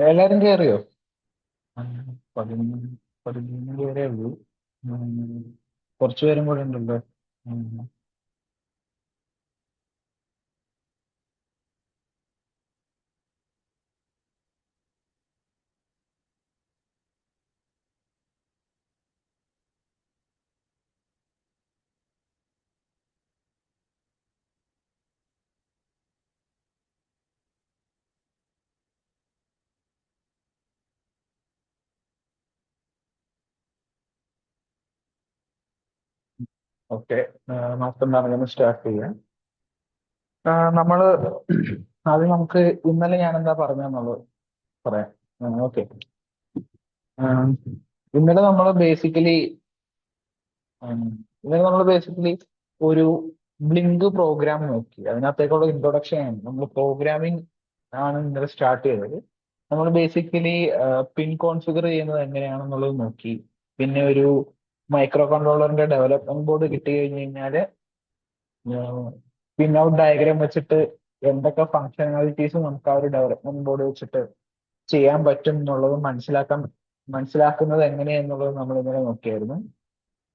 എല്ലാരും കയറിയോ? ഉം, പതിമൂന്ന് 13 പേരേ ഉള്ളൂ. ഉം, കുറച്ച് പേരും കൂടെ ഉണ്ടല്ലോ. ഉം, ഓക്കെ. നമുക്ക് നടന്ന് സ്റ്റാർട്ട് ചെയ്യാം. നമ്മള് അത് നമുക്ക് ഇന്നലെ ഞാൻ എന്താ പറഞ്ഞെന്നുള്ളത് പറയാം. ഓക്കെ. ഇന്നലെ നമ്മൾ ബേസിക്കലി ഒരു ബ്ലിങ്ക് പ്രോഗ്രാം നോക്കി. അതിനകത്തേക്കുള്ള ഇൻട്രൊഡക്ഷൻ ആണ്. നമ്മൾ പ്രോഗ്രാമിംഗ് ആണ് ഇന്നലെ സ്റ്റാർട്ട് ചെയ്തത്. നമ്മൾ ബേസിക്കലി പിൻ കോൺഫിഗർ ചെയ്യുന്നത് എങ്ങനെയാണെന്നുള്ളത് നോക്കി. പിന്നെ ഒരു മൈക്രോ കൺട്രോളറിന്റെ ഡെവലപ്മെന്റ് ബോർഡ് കിട്ടി കഴിഞ്ഞ് കഴിഞ്ഞാൽ പിൻ ഔട്ട് ഡയഗ്രാം വെച്ചിട്ട് എന്തൊക്കെ ഫങ്ഷണാലിറ്റീസ് നമുക്ക് ആ ഒരു ഡെവലപ്മെന്റ് ബോർഡ് വെച്ചിട്ട് ചെയ്യാൻ പറ്റും എന്നുള്ളത് മനസ്സിലാക്കുന്നത് എങ്ങനെയെന്നുള്ളത് നമ്മൾ ഇന്നലെ നോക്കിയായിരുന്നു.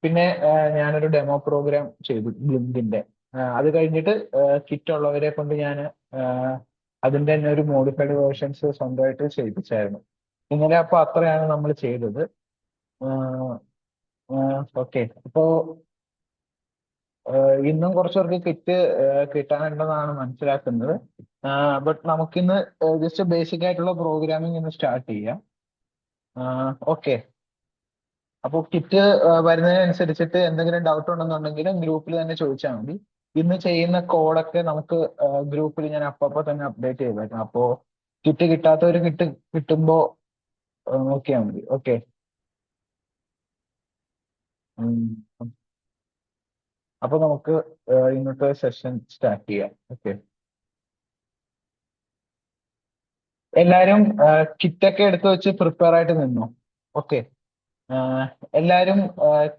പിന്നെ ഞാനൊരു ഡെമോ പ്രോഗ്രാം ചെയ്തു ബ്ലിങ്കിന്റെ. അത് കഴിഞ്ഞിട്ട് കിറ്റ് ഉള്ളവരെ കൊണ്ട് ഞാൻ അതിന്റെ തന്നെ ഒരു മോഡിഫൈഡ് വേർഷൻസ് സ്വന്തമായിട്ട് ചെയ്യിപ്പിച്ചായിരുന്നു. ഇന്നലെ അപ്പൊ അത്രയാണ് നമ്മൾ ചെയ്തത്. ഓക്കെ. അപ്പോ ഇന്നും കുറച്ചുപേർക്ക് കിറ്റ് കിട്ടാനുണ്ടെന്നാണ് മനസ്സിലാക്കുന്നത്. ബട്ട് നമുക്കിന്ന് ജസ്റ്റ് ബേസിക് ആയിട്ടുള്ള പ്രോഗ്രാമിംഗ് ഇന്ന് സ്റ്റാർട്ട് ചെയ്യാം. ഓക്കെ. അപ്പോൾ കിറ്റ് വരുന്നതിനനുസരിച്ചിട്ട് എന്തെങ്കിലും ഡൗട്ട് ഉണ്ടെന്നുണ്ടെങ്കിൽ ഗ്രൂപ്പിൽ തന്നെ ചോദിച്ചാൽ മതി. ഇന്ന് ചെയ്യുന്ന കോഡൊക്കെ നമുക്ക് ഗ്രൂപ്പിൽ ഞാൻ അപ്പപ്പോ തന്നെ അപ്ഡേറ്റ് ചെയ്തേക്കാം. അപ്പോ കിറ്റ് കിട്ടാത്തവർ കിട്ടുമ്പോ നോക്കിയാൽ മതി. ഓക്കെ. അപ്പൊ നമുക്ക് ഇന്നത്തെ സെഷൻ സ്റ്റാർട്ട് ചെയ്യാം. ഓക്കെ. എല്ലാരും കിറ്റൊക്കെ എടുത്ത് വെച്ച് പ്രിപ്പയർ ആയിട്ട് നിന്നു. ഓക്കെ. എല്ലാരും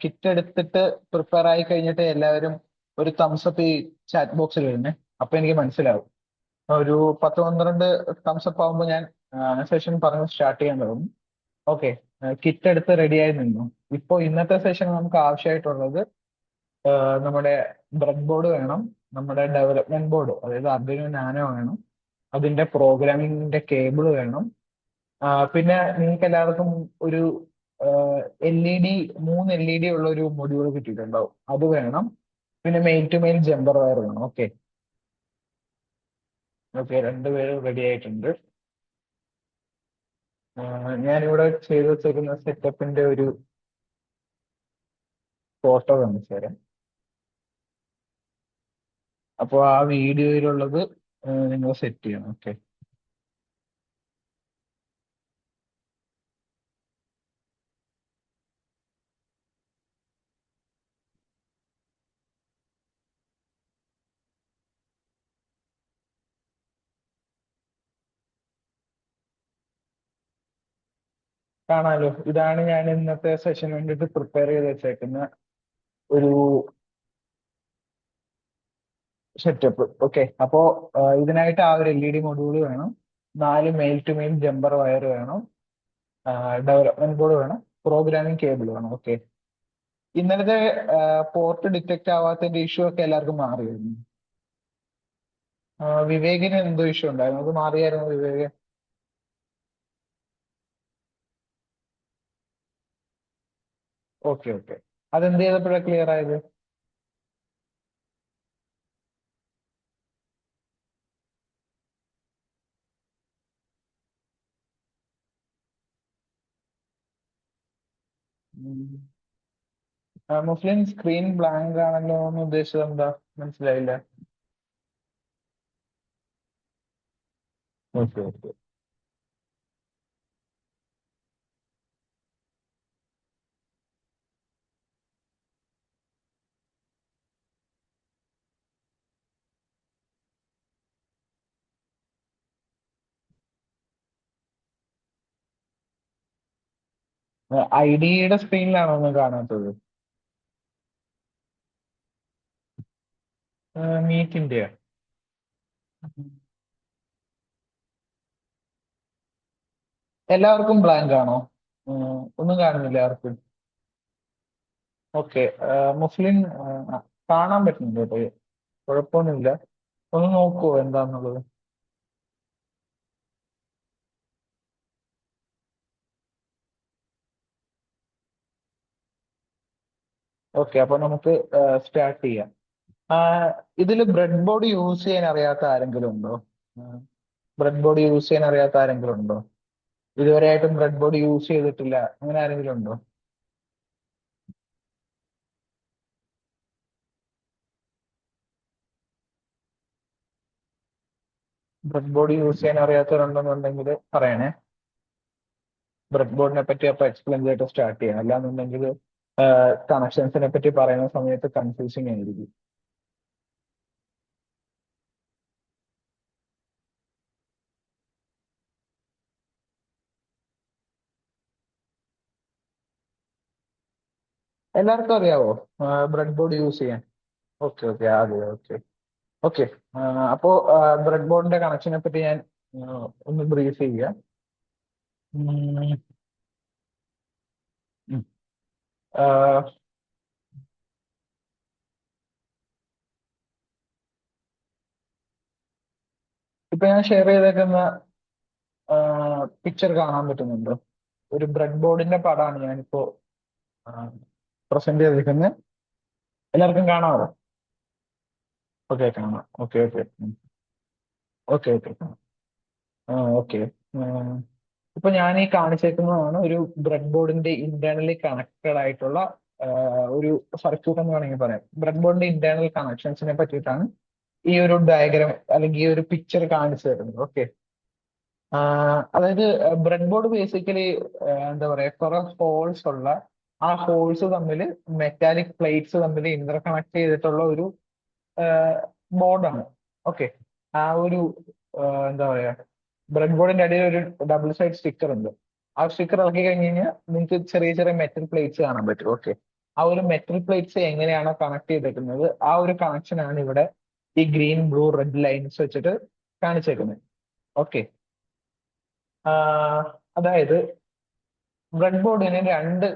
കിറ്റ് എടുത്തിട്ട് പ്രിപ്പയർ ആയി കഴിഞ്ഞിട്ട് എല്ലാവരും ഒരു തംസപ്പ് ഈ ചാറ്റ് ബോക്സിൽ ഇടുന്നേ. അപ്പൊ എനിക്ക് മനസ്സിലാവും. ഒരു 10-12 തംസപ്പ് ആകുമ്പോൾ ഞാൻ സെഷൻ പറഞ്ഞ് സ്റ്റാർട്ട് ചെയ്യാൻ തുടങ്ങും. ഓക്കെ. കിറ്റ് എടുത്ത് റെഡിയായി നിന്നു. ഇപ്പൊ ഇന്നത്തെ സെഷൻ നമുക്ക് ആവശ്യമായിട്ടുള്ളത് നമ്മുടെ ബ്രെഡ് ബോർഡ് വേണം. നമ്മുടെ ഡെവലപ്മെന്റ് ബോർഡ്, അതായത് അർഡിനോ നാനോ വേണം. അതിന്റെ പ്രോഗ്രാമിംഗിന്റെ കേബിൾ വേണം. പിന്നെ നിങ്ങൾക്ക് എല്ലാവർക്കും ഒരു LED 3 LED ഉള്ള ഒരു മൊഡ്യൂൾ കിട്ടിയിട്ടുണ്ടാവും. അത് വേണം. പിന്നെ male to male jumper wire വേണം. ഓക്കെ. ഓക്കെ. രണ്ടുപേരും റെഡി ആയിട്ടുണ്ട്. ഞാനിവിടെ ചെയ്തു വെച്ചിരിക്കുന്ന സെറ്റപ്പിന്റെ ഒരു ഫോട്ടോ കാണിച്ചു തരാം. അപ്പോൾ ആ വീഡിയോയിലുള്ളത് നിങ്ങൾ സെറ്റ് ചെയ്യണം. ഓക്കെ. കാണാലോ, ഇതാണ് ഞാൻ ഇന്നത്തെ സെഷന് വേണ്ടിയിട്ട് പ്രിപ്പയർ ചെയ്ത് വെച്ചേക്കുന്ന ഒരു സെറ്റപ്പ്. ഓക്കെ. അപ്പോ ഇതിനായിട്ട് ആ ഒരു LED മൊഡ്യൂൾ വേണം. 4 male to male jumper wire വേണം. ഡെവലപ്മെന്റ് ബോർഡ് വേണം. പ്രോഗ്രാമിംഗ് കേബിൾ വേണം. ഓക്കെ. ഇന്നലത്തെ പോർട്ട് ഡിറ്റക്ട് ആവാത്തതിന്റെ ഇഷ്യൂ ഒക്കെ എല്ലാവർക്കും മാറിയിരുന്നു. വിവേകിന് എന്തോ ഇഷ്യൂ ഉണ്ടായിരുന്നു, അത് മാറിയായിരുന്നു വിവേക്? ഓക്കെ. ഓക്കെ. അതെന്ത് ചെയ്തപ്പോഴാണ് ക്ലിയർ ആയത്? ഉം. മുസ്ലിം സ്ക്രീൻ ബ്ലാങ്ക് ആണല്ലോ എന്ന് ഉദ്ദേശിച്ചത് എന്താ? മനസ്സിലായില്ല. ഓക്കെ. ഓക്കെ. IDE സ്ക്രീനിലാണോ ഒന്നും കാണാത്തത്? മീറ്റിന്റെ? എല്ലാവർക്കും ബ്ലാങ്ക് ആണോ? ഒന്നും കാണുന്നില്ല ആർക്കും. ഓക്കെ. മുസ്ലിം കാണാൻ പറ്റുന്നുണ്ട് കേട്ടോ. കുഴപ്പമൊന്നുമില്ല. ഒന്ന് നോക്കുവോ എന്താന്നുള്ളത്? ഓക്കെ, അപ്പൊ നമുക്ക് സ്റ്റാർട്ട് ചെയ്യാം. ഇതിൽ ബ്രെഡ് ബോർഡ് യൂസ് ചെയ്യാൻ അറിയാത്ത ആരെങ്കിലും ഉണ്ടോ? ബ്രെഡ് ബോർഡ് യൂസ് ചെയ്യാൻ അറിയാത്ത ആരെങ്കിലും ഉണ്ടോ? ഇതുവരെയായിട്ടും ബ്രെഡ് ബോർഡ് യൂസ് ചെയ്തിട്ടില്ല അങ്ങനെ ആരെങ്കിലും ഉണ്ടോ? ബ്രെഡ് ബോർഡ് യൂസ് ചെയ്യാൻ അറിയാത്തവരുണ്ടെന്നുണ്ടെങ്കിൽ പറയണേ. ബ്രെഡ് ബോർഡിനെ പറ്റി അപ്പൊ എക്സ്പ്ലെയിൻ ചെയ്തിട്ട് സ്റ്റാർട്ട് ചെയ്യാം. അല്ലാന്നുണ്ടെങ്കിൽ കണക്ഷൻസിനെ പറ്റി പറയുന്ന സമയത്ത് കൺഫ്യൂസിങ് ആയിരിക്കും. എല്ലാവർക്കും അറിയാവോ ബ്രെഡ് ബോർഡ് യൂസ് ചെയ്യാൻ? ഓക്കെ ഓക്കെ, അതെ, ഓക്കെ. ഓക്കെ. അപ്പോ ബ്രെഡ് ബോർഡിന്റെ കണക്ഷനെ പറ്റി ഞാൻ ഒന്ന് ബ്രീഫ് ചെയ്യാം. ഉം, ഉം. ആ, ഇപ്പൊ ഞാൻ ഷെയർ ചെയ്തേക്കുന്ന പിക്ചർ കാണാൻ പറ്റുന്നുണ്ടോ? ഒരു ബ്രെഡ് ബോർഡിന്റെ പടമാണ് ഞാനിപ്പോ പ്രസന്റ് ചെയ്തിരിക്കുന്നത്. എല്ലാവർക്കും കാണാമോ? ഓക്കെ, കാണാം. Okay okay. Okay okay. Okay. ഇപ്പൊ ഞാൻ ഈ കാണിച്ചേക്കുന്നതാണ് ഒരു ബ്രെഡ് ബോർഡിന്റെ ഇന്റേണലി കണക്റ്റഡ് ആയിട്ടുള്ള ഒരു സർക്യൂട്ട് എന്ന് വേണമെങ്കിൽ പറയാം. ബ്രെഡ് ബോർഡിന്റെ ഇന്റേണൽ കണക്ഷൻസിനെ പറ്റിയിട്ടാണ് ഈ ഒരു ഡയഗ്രാം അല്ലെങ്കിൽ ഈ ഒരു പിക്ചർ കാണിച്ചു തരുന്നത്. ഓക്കെ. അതായത് ബ്രെഡ് ബോർഡ് ബേസിക്കലി എന്താ പറയാ, കുറെ ഹോൾസ് ഉള്ള, ആ ഹോൾസ് തമ്മിൽ മെറ്റാലിക് പ്ലേറ്റ്സ് തമ്മിൽ ഇന്റർ കണക്ട് ചെയ്തിട്ടുള്ള ഒരു ബോർഡാണ്. ഓക്കെ. ആ ഒരു എന്താ പറയാ, ബ്രെഡ് ബോർഡിന്റെ അടിയിൽ ഒരു ഡബിൾ സൈഡ് സ്റ്റിക്കർ ഉണ്ട്. ആ സ്റ്റിക്കർ ഇളക്കി കഴിഞ്ഞ് കഴിഞ്ഞാൽ നിങ്ങൾക്ക് ചെറിയ ചെറിയ മെറ്റൽ പ്ലേറ്റ്സ് കാണാൻ പറ്റും. ഓക്കെ. ആ ഒരു മെറ്റൽ പ്ലേറ്റ്സ് എങ്ങനെയാണോ കണക്ട് ചെയ്തേക്കുന്നത്, ആ ഒരു കണക്ഷൻ ആണ് ഇവിടെ ഈ ഗ്രീൻ ബ്ലൂ റെഡ് ലൈൻസ് വെച്ചിട്ട് കാണിച്ചേക്കുന്നത്. ഓക്കെ. അതായത് ബ്രെഡ് ബോർഡിന് രണ്ട്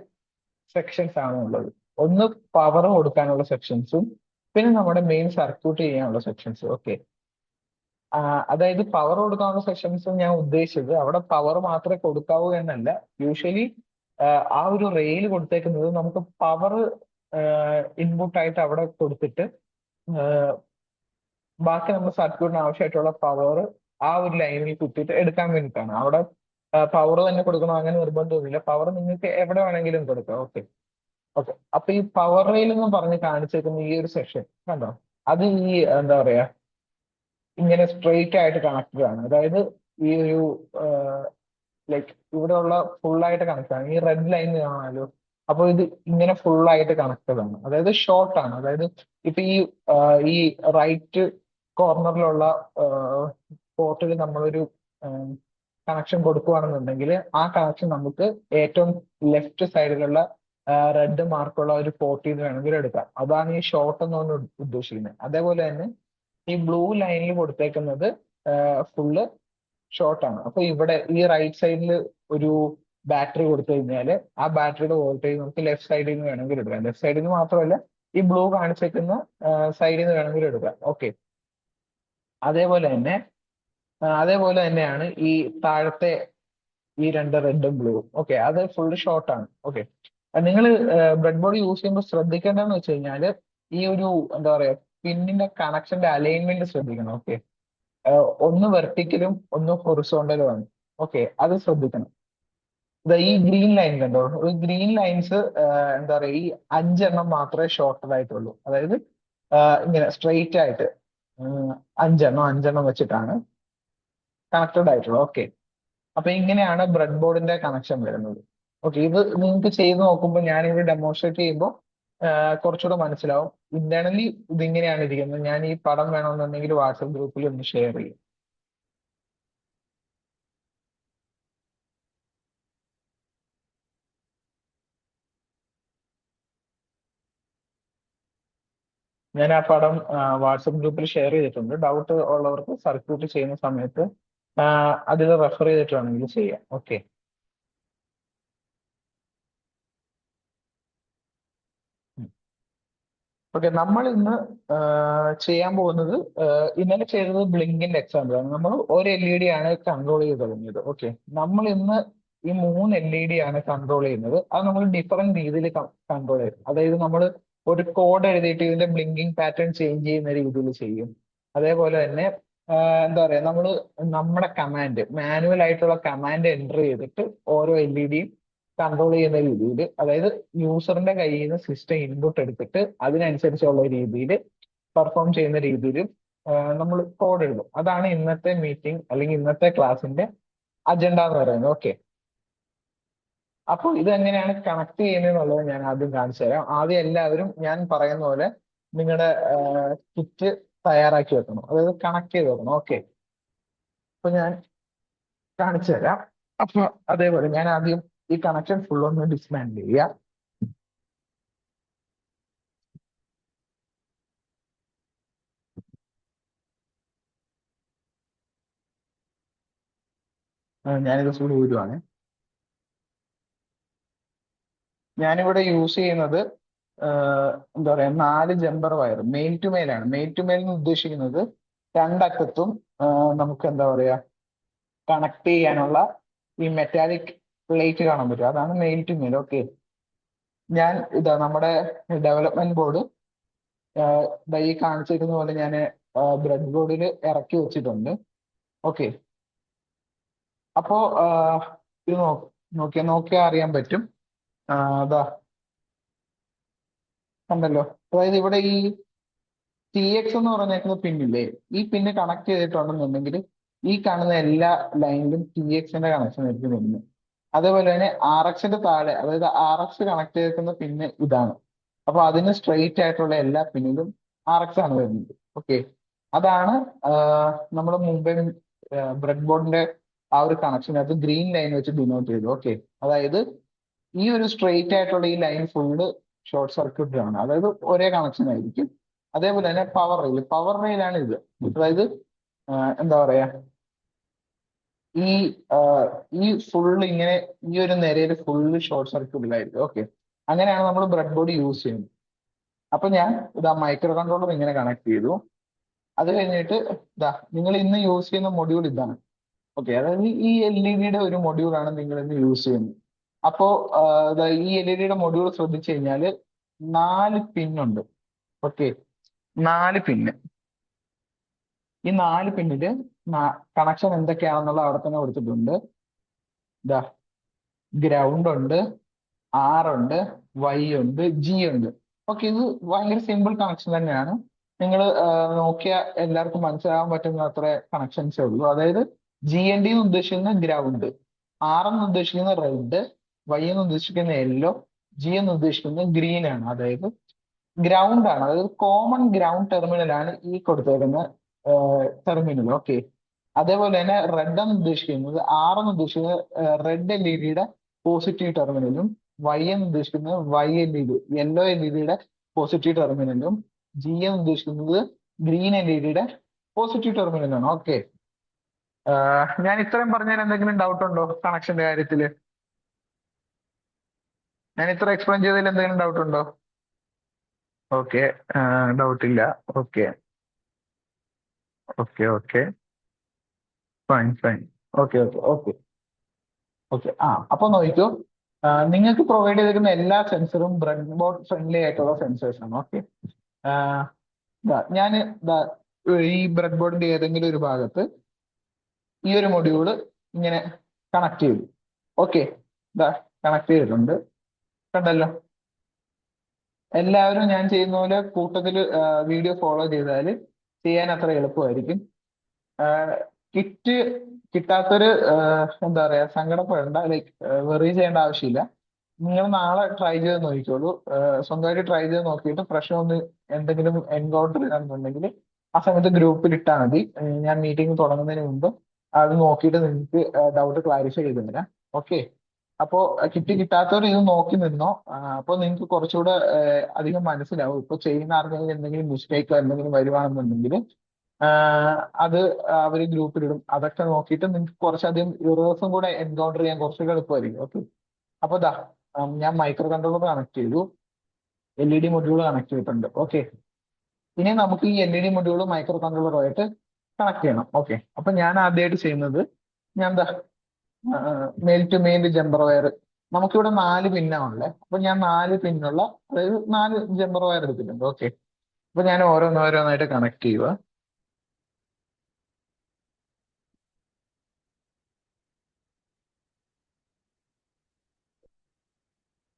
സെക്ഷൻസ് ആണ് ഉള്ളത്. ഒന്ന് പവർ കൊടുക്കാനുള്ള സെക്ഷൻസും പിന്നെ നമ്മുടെ മെയിൻ സർക്യൂട്ട് ചെയ്യാനുള്ള സെക്ഷൻസും. ഓക്കെ. അതായത് പവർ കൊടുക്കാനുള്ള സെക്ഷൻസ് ഞാൻ ഉദ്ദേശിച്ചത് അവിടെ പവർ മാത്രമേ കൊടുക്കാവൂ എന്നല്ല. യൂഷ്വലി ആ ഒരു റെയിൽ കൊടുത്തേക്കുന്നത് നമുക്ക് പവർ ഇൻപുട്ട് ആയിട്ട് അവിടെ കൊടുത്തിട്ട് ബാക്കി നമ്മുടെ സർക്യൂട്ടിന് ആവശ്യമായിട്ടുള്ള പവർ ആ ഒരു ലൈനിൽ കുത്തിയിട്ട് എടുക്കാൻ വേണ്ടിയിട്ടാണ്. അവിടെ പവർ തന്നെ കൊടുക്കണം അങ്ങനെ നിർബന്ധമൊന്നുമില്ല. പവർ നിങ്ങൾക്ക് എവിടെ വേണമെങ്കിലും കൊടുക്കാം. ഓക്കെ. ഓക്കെ. അപ്പൊ ഈ പവർ റെയിൽ എന്ന് പറഞ്ഞ് കാണിച്ചേക്കുന്ന ഈ ഒരു സെക്ഷൻ കണ്ടോ, അത് ഈ എന്താ പറയാ, ഇങ്ങനെ സ്ട്രെയിറ്റ് ആയിട്ട് കണക്റ്റഡ് ആണ്. അതായത് ഈ ഒരു ലൈക്ക് ഇവിടെയുള്ള ഫുൾ ആയിട്ട് കണക്ട് ആണ്. ഈ റെഡ് ലൈൻ കാണാമല്ലോ. അപ്പൊ ഇത് ഇങ്ങനെ ഫുൾ ആയിട്ട് കണക്റ്റഡ് ആണ്. അതായത് ഷോർട്ട് ആണ്. അതായത് ഇപ്പൊ ഈ റൈറ്റ് കോർണറിലുള്ള പോർട്ടിൽ നമ്മളൊരു കണക്ഷൻ കൊടുക്കുകയാണെന്നുണ്ടെങ്കിൽ ആ കണക്ഷൻ നമുക്ക് ഏറ്റവും ലെഫ്റ്റ് സൈഡിലുള്ള റെഡ് മാർക്കുള്ള ഒരു പോർട്ടിൽ നിന്ന് വേണമെങ്കിൽ എടുക്കാം. അതാണ് ഈ ഷോർട്ട് എന്ന് ഉദ്ദേശിക്കുന്നത്. അതേപോലെ തന്നെ ഈ ബ്ലൂ ലൈനിൽ കൊടുത്തേക്കുന്നത് ഫുള്ള് ഷോർട്ട് ആണ്. അപ്പൊ ഇവിടെ ഈ റൈറ്റ് സൈഡിൽ ഒരു ബാറ്ററി കൊടുത്തു കഴിഞ്ഞാല് ആ ബാറ്ററിയുടെ വോൾട്ടേജ് നമുക്ക് ലെഫ്റ്റ് സൈഡിൽ നിന്ന് വേണമെങ്കിൽ എടുക്കാം. ലെഫ്റ്റ് സൈഡിൽ നിന്ന് മാത്രമല്ല, ഈ ബ്ലൂ കാണിച്ചേക്കുന്ന സൈഡിൽ നിന്ന് വേണമെങ്കിൽ എടുക്കാം. ഓക്കെ. അതേപോലെ തന്നെ അതേപോലെ തന്നെയാണ് ഈ താഴത്തെ ഈ രണ്ട് റെഡും ബ്ലൂവും. ഓക്കെ, അത് ഫുള്ള് ഷോർട്ട് ആണ്. ഓക്കെ. നിങ്ങൾ ബ്രെഡ് ബോർഡ് യൂസ് ചെയ്യുമ്പോൾ ശ്രദ്ധിക്കേണ്ടതെന്ന് വെച്ച് കഴിഞ്ഞാല് ഈ ഒരു എന്താ പറയാ, പിന്നിന്റെ കണക്ഷന്റെ അലൈൻമെന്റ് ശ്രദ്ധിക്കണം. ഓക്കെ. ഒന്ന് വെർട്ടിക്കലും ഒന്ന് ഹൊറിസോണ്ടലും ആണ്. ഓക്കെ, അത് ശ്രദ്ധിക്കണം. ഈ ഗ്രീൻ ലൈൻ കണ്ടോ, ഈ ഗ്രീൻ ലൈൻസ് എന്താ പറയാ, ഈ അഞ്ചെണ്ണം മാത്രമേ ഷോർട്ടഡ് ആയിട്ടുള്ളൂ. അതായത് ഇങ്ങനെ സ്ട്രെയിറ്റ് ആയിട്ട് അഞ്ചെണ്ണം അഞ്ചെണ്ണം വെച്ചിട്ടാണ് കണക്റ്റഡ് ആയിട്ടുള്ളത്. ഓക്കെ. അപ്പൊ ഇങ്ങനെയാണ് ബ്രെഡ് ബോർഡിന്റെ കണക്ഷൻ വരുന്നത്. ഓക്കെ. ഇത് നിങ്ങൾക്ക് ചെയ്ത് നോക്കുമ്പോൾ ഞാനിവിടെ ഡെമോൺസ്ട്രേറ്റ് ചെയ്യുമ്പോൾ കുറച്ചുകൂടെ മനസ്സിലാവും. ഇന്റേണലി ഇതിങ്ങനെയാണ് ഇരിക്കുന്നത്. ഞാൻ ഈ പടം വേണമെന്നുണ്ടെങ്കിൽ വാട്സപ്പ് ഗ്രൂപ്പിൽ ഒന്ന് ഷെയർ ചെയ്യും. ഞാൻ ആ പടം വാട്സപ്പ് ഗ്രൂപ്പിൽ ഷെയർ ചെയ്തിട്ടുണ്ട്. ഡൗട്ട് ഉള്ളവർക്ക് സർക്യൂട്ട് ചെയ്യുന്ന സമയത്ത് അതിൽ റെഫർ ചെയ്തിട്ട് വേണമെങ്കിൽ ചെയ്യാം. ഓക്കെ. ഓക്കെ, നമ്മൾ ഇന്ന് ചെയ്യാൻ പോകുന്നത് ഇന്നലെ ചെയ്തത് ബ്ലിങ്കിന്റെ എക്സാമ്പിൾ ആണ്. നമ്മൾ ഒരു എൽ ഇ ഡി ആണ് കൺട്രോൾ ചെയ്ത് തുടങ്ങിയത്. ഓക്കെ, നമ്മൾ ഇന്ന് ഈ 3 LED ആണ് കൺട്രോൾ ചെയ്യുന്നത്. അത് നമ്മൾ ഡിഫറെന്റ് രീതിയിൽ കൺട്രോൾ ചെയ്യും. അതായത് നമ്മൾ ഒരു കോഡ് എഴുതിയിട്ട് ഇതിന്റെ ബ്ലിങ്കിങ് പാറ്റേൺ ചേഞ്ച് ചെയ്യുന്ന രീതിയിൽ ചെയ്യും. അതേപോലെ തന്നെ എന്താ പറയാ, നമ്മൾ നമ്മുടെ കമാൻഡ് മാനുവൽ ആയിട്ടുള്ള കമാൻഡ് എൻ്റർ ചെയ്തിട്ട് ഓരോ എൽ ഇ ഡിയും കൺട്രോൾ ചെയ്യുന്ന രീതിയിൽ, അതായത് യൂസറിന്റെ കയ്യിൽ നിന്ന് സിസ്റ്റം ഇൻപുട്ട് എടുത്തിട്ട് അതിനനുസരിച്ചുള്ള രീതിയിൽ പെർഫോം ചെയ്യുന്ന രീതിയിൽ നമ്മൾ കോഡ് എഴുതും. അതാണ് ഇന്നത്തെ മീറ്റിംഗ് അല്ലെങ്കിൽ ഇന്നത്തെ ക്ലാസിന്റെ അജണ്ട എന്ന് പറയുന്നത്. ഓക്കെ, അപ്പോൾ ഇത് എങ്ങനെയാണ് കണക്ട് ചെയ്യുന്നത് എന്നുള്ളത് ഞാൻ ആദ്യം കാണിച്ചു തരാം. ആദ്യം എല്ലാവരും ഞാൻ പറയുന്ന പോലെ നിങ്ങളുടെ കിറ്റ് തയ്യാറാക്കി വെക്കണം, അതായത് കണക്ട് ചെയ്ത് വെക്കണം. ഓക്കെ, അപ്പൊ ഞാൻ കാണിച്ചു തരാം. അപ്പൊ അതേപോലെ ഞാൻ ആദ്യം ഈ കണക്ഷൻ ഫുൾ ഒന്ന് ഡിസ്മാൻഡിൽ ചെയ്യാം. ഞാനിത് ഫുൾ ഊരുവാണ്. ഞാനിവിടെ യൂസ് ചെയ്യുന്നത് എന്താ പറയാ, 4 jumper wire male to male ആണ്. മെയിൽ ടു മെയിൽ എന്ന് ഉദ്ദേശിക്കുന്നത് രണ്ടറ്റത്തും നമുക്ക് എന്താ പറയാ കണക്ട് ചെയ്യാനുള്ള ഈ മെറ്റാലിക് പ്ലേറ്റ് കാണാൻ പറ്റും. അതാണ് മെയിൽ ടു മെയിൽ. ഓക്കെ, ഞാൻ ഇതാ നമ്മുടെ ഡെവലപ്മെന്റ് ബോർഡ് ഈ കാണിച്ചിരുന്ന പോലെ ഞാൻ ബ്രെഡ് ബോർഡിൽ ഇറക്കി വെച്ചിട്ടുണ്ട്. ഓക്കെ, അപ്പോ ഇത് നോക്കിയാൽ അറിയാൻ പറ്റും. അതാ കണ്ടല്ലോ, അതായത് ഇവിടെ ഈ TX എന്ന് പറഞ്ഞേക്കുന്ന പിന്നില്ലേ, ഈ പിന്ന് കണക്ട് ചെയ്തിട്ടുണ്ടെന്നുണ്ടെങ്കിൽ ഈ കാണുന്ന എല്ലാ ലൈനിലും TX-ന്റെ കണക്ഷൻ ആയിരിക്കും വരുന്നത്. അതേപോലെ തന്നെ RX-ന്റെ താഴെ, അതായത് RX കണക്ട് ചെയ്തിരിക്കുന്ന പിന്ന് ഇതാണ്. അപ്പൊ അതിന് സ്ട്രെയിറ്റ് ആയിട്ടുള്ള എല്ലാ പിന്നിലും RX ആണ് വരുന്നത്. ഓക്കെ, അതാണ് നമ്മൾ മുമ്പേ ബ്രെഡ് ബോർഡിന്റെ ആ ഒരു കണക്ഷനകത്ത് ഗ്രീൻ ലൈൻ വെച്ച് ഡിനോട്ട് ചെയ്തു. ഓക്കെ, അതായത് ഈ ഒരു സ്ട്രെയിറ്റ് ആയിട്ടുള്ള ഈ ലൈൻ ഫുള്ള് ഷോർട്ട് സർക്യൂട്ട് ആണ്, അതായത് ഒരേ കണക്ഷൻ ആയിരിക്കും. അതേപോലെ തന്നെ പവർ റെയിലാണ് ഇത്. അതായത് എന്താ പറയാ, ഈ ഈ ഫുള്ള് ഇങ്ങനെ ഈ ഒരു നിരയിൽ ഫുള്ള് ഷോർട്ട് സർക്യൂട്ടിലായിരിക്കും. ഓക്കെ, അങ്ങനെയാണ് നമ്മൾ ബ്രെഡ് ബോർഡ് യൂസ് ചെയ്യുന്നത്. അപ്പൊ ഞാൻ ഇതാ മൈക്രോ കൺട്രോളർ ഇങ്ങനെ കണക്ട് ചെയ്തു. അത് കഴിഞ്ഞിട്ട് ഇതാ നിങ്ങൾ ഇന്ന് യൂസ് ചെയ്യുന്ന മൊഡ്യൂൾ ഇതാണ്. ഓക്കെ, അതായത് ഈ LED-യുടെ ഒരു മൊഡ്യൂളാണ് നിങ്ങൾ ഇന്ന് യൂസ് ചെയ്യുന്നത്. അപ്പോ ഈ LED-യുടെ മൊഡ്യൂൾ ശ്രദ്ധിച്ചു കഴിഞ്ഞാൽ 4 പിന്നുണ്ട്. ഓക്കെ, 4 പിന്ന്. ഈ 4 പിന്നില് കണക്ഷൻ എന്തൊക്കെയാണെന്നുള്ള അവിടെ തന്നെ കൊടുത്തിട്ടുണ്ട്. ഇതാ ഗ്രൗണ്ട് ഉണ്ട്, R ഉണ്ട്, Y ഉണ്ട്, G ഉണ്ട്. ഓക്കെ, ഇത് ഭയങ്കര സിമ്പിൾ കണക്ഷൻ തന്നെയാണ്. നിങ്ങൾ നോക്കിയാൽ എല്ലാവർക്കും മനസ്സിലാകാൻ പറ്റുന്ന അത്ര കണക്ഷൻസേ ഉള്ളൂ. അതായത് GND എന്ന് ഉദ്ദേശിക്കുന്ന ഗ്രൗണ്ട്, R എന്ന് ഉദ്ദേശിക്കുന്ന റെഡ്, Y എന്ന് ഉദ്ദേശിക്കുന്ന യെല്ലോ, G എന്ന് ഉദ്ദേശിക്കുന്നത് ഗ്രീൻ ആണ്. അതായത് ഗ്രൗണ്ട് ആണ്, അതായത് കോമൺ ഗ്രൗണ്ട് ടെർമിനൽ ആണ് ഈ കൊടുത്തേക്കുന്ന ടെർമിനൽ. ഓക്കെ, അതേപോലെ തന്നെ റെഡ് എന്ന് ഉദ്ദേശിക്കുന്നത്, R എന്ന് ഉദ്ദേശിക്കുന്നത് റെഡ് LED-യുടെ പോസിറ്റീവ് ടെർമിനലും, Y എന്ന് ഉദ്ദേശിക്കുന്നത് യെല്ലോ LED-യുടെ പോസിറ്റീവ് ടെർമിനലും, G എന്ന് ഉദ്ദേശിക്കുന്നത് ഗ്രീൻ LED-യുടെ പോസിറ്റീവ് ടെർമിനലാണ്. ഓക്കെ, ഞാൻ ഇത്രയും പറഞ്ഞാൽ എന്തെങ്കിലും ഡൗട്ട് ഉണ്ടോ കണക്ഷന്റെ കാര്യത്തിൽ? ഞാൻ ഇത്ര എക്സ്പ്ലെയിൻ ചെയ്തതിൽ എന്തെങ്കിലും ഡൗട്ട് ഉണ്ടോ? ഓക്കെ, ഡൗട്ട് ഇല്ല. Okay, okay, okay, fine, fine. Okay, okay, okay, okay. അപ്പൊ നോക്കൂ, നിങ്ങൾക്ക് പ്രൊവൈഡ് ചെയ്തിരിക്കുന്ന എല്ലാ സെൻസറും ബ്രെഡ് ബോർഡ് ഫ്രണ്ട്ലി ആയിട്ടുള്ള സെൻസേഴ്സ് ആണ്. ഓക്കെ, ഞാൻ ഈ ബ്രെഡ് ബോർഡിന്റെ ഏതെങ്കിലും ഒരു ഭാഗത്ത് ഈ ഒരു മൊഡ്യൂള് ഇങ്ങനെ കണക്ട് ചെയ്തു. ഓക്കെ, കണക്ട് ചെയ്തിട്ടുണ്ട്, കണ്ടല്ലോ. എല്ലാവരും ഞാൻ ചെയ്യുന്ന പോലെ കൂട്ടത്തിൽ വീഡിയോ ഫോളോ ചെയ്താൽ ചെയ്യാൻ അത്ര എളുപ്പമായിരിക്കും. കിറ്റ് കിട്ടാത്തൊരു എന്താ പറയാ സങ്കടപ്പെടേണ്ട, ലൈക്ക് വെറി ചെയ്യേണ്ട ആവശ്യമില്ല. നിങ്ങൾ നാളെ ട്രൈ ചെയ്ത് നോക്കിക്കോളൂ. സ്വന്തമായിട്ട് ട്രൈ ചെയ്ത് നോക്കിയിട്ട് പ്രശ്നം ഒന്ന് എന്തെങ്കിലും എൻകൗണ്ടർ ചെയ്യാന്നുണ്ടെങ്കിൽ ആ സമയത്ത് ഗ്രൂപ്പിൽ ഇട്ടാൽ മതി. ഞാൻ മീറ്റിംഗ് തുടങ്ങുന്നതിന് മുമ്പ് അത് നോക്കിയിട്ട് നിങ്ങൾക്ക് ഡൗട്ട് ക്ലാരിഫൈ ചെയ്ത് തരാം. ഓക്കെ, അപ്പോ കിറ്റ് കിട്ടാത്തവർ ഇത് നോക്കി നിന്നോ. അപ്പൊ നിങ്ങൾക്ക് കുറച്ചുകൂടെ അധികം മനസ്സിലാവും. ഇപ്പൊ ചെയ്യുന്ന ആർക്കെങ്കിലും എന്തെങ്കിലും മിസ്റ്റേക്കോ എന്തെങ്കിലും വരുവാണെന്നുണ്ടെങ്കിൽ അത് അവര് ഗ്രൂപ്പിലിടും. അതൊക്കെ നോക്കിയിട്ട് നിങ്ങൾക്ക് കുറച്ചധികം ഇറേഴ്സും കൂടെ എൻകൗണ്ടർ ചെയ്യാൻ കുറച്ചുകൂടെ എളുപ്പമായിരിക്കും. ഓക്കെ, അപ്പൊ ഞാൻ മൈക്രോ കൺട്രോളർ കണക്ട് ചെയ്തു. LED മൊഡ്യൂൾ കണക്ട് ചെയ്തിട്ടുണ്ട്. ഓക്കെ. ഇനി നമുക്ക് ഈ LED മൊഡ്യൂൾ മൈക്രോ കൺട്രോളറുമായിട്ട് കണക്ട് ചെയ്യണം. ഓക്കെ. അപ്പൊ ഞാൻ ആദ്യമായിട്ട് ചെയ്യുന്നത്, ഞാൻ എന്താ male to male jumper wire, നമുക്കിവിടെ 4 പിന്നാണുള്ളത്. അപ്പൊ ഞാൻ 4 പിന്നുള്ള, അതായത് 4 ജമ്പർ വയർ എടുത്തിട്ടുണ്ട്. ഓക്കെ. അപ്പൊ ഞാൻ ഓരോന്നോരോന്നായിട്ട് കണക്ട് ചെയ്യുക.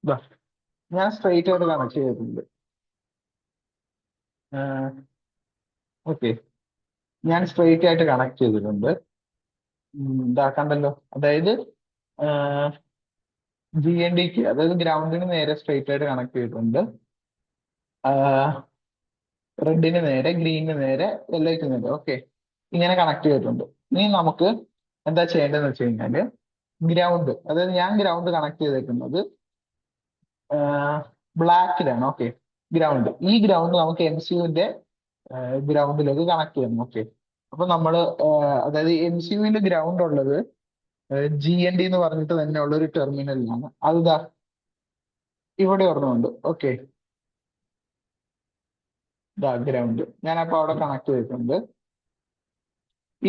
ദാ, ഞാൻ സ്ട്രെയിറ്റ് ആയിട്ട് കണക്ട് ചെയ്തിട്ടുണ്ട്. ഓക്കെ. ഞാൻ സ്ട്രെയിറ്റ് ആയിട്ട് കണക്ട് ചെയ്തിട്ടുണ്ട്. ഇതാ കണ്ടല്ലോ. അതായത് GNDക്ക്, അതായത് ഗ്രൗണ്ടിന് നേരെ സ്ട്രെയിറ്റ് ആയിട്ട് കണക്ട് ചെയ്തിട്ടുണ്ട്. റെഡിന് നേരെ, ഗ്രീനിന് നേരെ, യെല്ലോയ്ക്ക് നേരെ. ഓക്കെ. ഇങ്ങനെ കണക്ട് ചെയ്തിട്ടുണ്ട്. ഇനി നമുക്ക് എന്താ ചെയ്യേണ്ടതെന്ന് വെച്ച് കഴിഞ്ഞാല്, ഗ്രൗണ്ട്, അതായത് ഞാൻ ഗ്രൗണ്ട് കണക്ട് ചെയ്തേക്കുന്നത് ബ്ലാക്കിലാണ്. ഓക്കെ. ഗ്രൗണ്ട്, ഈ ഗ്രൗണ്ട് നമുക്ക് MCUവിന്റെ ഗ്രൗണ്ടിലേക്ക് കണക്ട് ചെയ്യണം. ഓക്കെ. അപ്പൊ നമ്മള് അതായത് MCUവിന്റെ ഗ്രൗണ്ട് ഉള്ളത് GND എന്ന് പറഞ്ഞിട്ട് തന്നെ ഉള്ള ഒരു ടെർമിനലിലാണ്. അതിതാ ഇവിടെ ഒരെണ്ണമുണ്ട്. ഓക്കെ. ഇതാ ഗ്രൗണ്ട്, ഞാൻ അപ്പൊ അവിടെ കണക്ട് ചെയ്തിട്ടുണ്ട്.